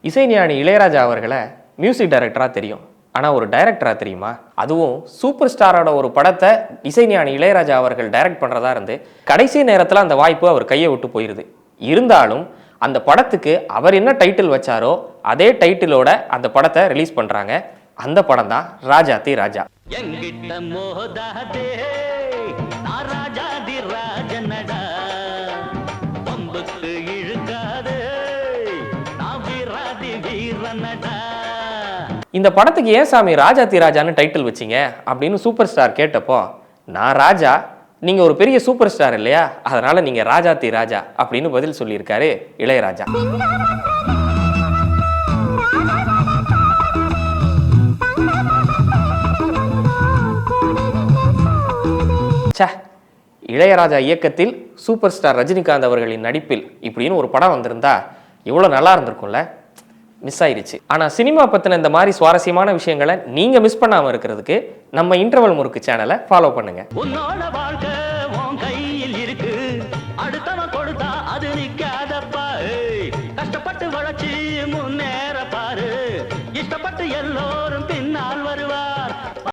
இசைஞானி இளையராஜா அவர்களை மியூசிக் டைரக்டராக தெரியும், ஆனால் ஒரு டைரக்டராக தெரியுமா? அதுவும் சூப்பர் ஸ்டாரோட ஒரு படத்தை இசைஞானி இளையராஜா அவர்கள் டைரக்ட் பண்ணுறதா இருந்து கடைசி நேரத்தில் அந்த வாய்ப்பு அவர் கையை விட்டு போயிடுது. இருந்தாலும் அந்த படத்துக்கு அவர் என்ன டைட்டில் வச்சாரோ அதே டைட்டிலோட அந்த படத்தை ரிலீஸ் பண்ணுறாங்க. அந்த படம் தான் ராஜாத்தி ராஜா. இந்த படத்துக்கு ஏன் சாமி ராஜாத்தி ராஜான்னு டைட்டில் வச்சிங்க அப்படின்னு சூப்பர் ஸ்டார் கேட்டப்போ, நான் ராஜா, நீங்கள் ஒரு பெரிய சூப்பர் ஸ்டார் இல்லையா, அதனால் நீங்கள் ராஜாத்தி ராஜா அப்படின்னு பதில் சொல்லியிருக்காரு இளையராஜா. இளையராஜா இயக்கத்தில் சூப்பர் ஸ்டார் ரஜினிகாந்த் அவர்களின் நடிப்பில் இப்படின்னு ஒரு படம் வந்திருந்தா எவ்வளோ நல்லா இருந்திருக்கும்ல. மிஸ் ஆயிடுச்சு. ஆனால் சினிமா பற்றின இந்த மாதிரி சுவாரஸ்யமான விஷயங்களை நீங்கள் மிஸ் பண்ணாமல் இருக்கிறதுக்கு நம்ம இன்டர்வல் முறுக்கு சேனலை ஃபாலோ பண்ணுங்க. கஷ்டப்பட்டு வளர்ச்சி முன்னேற பாரு, இஷ்டப்பட்டு எல்லோரும்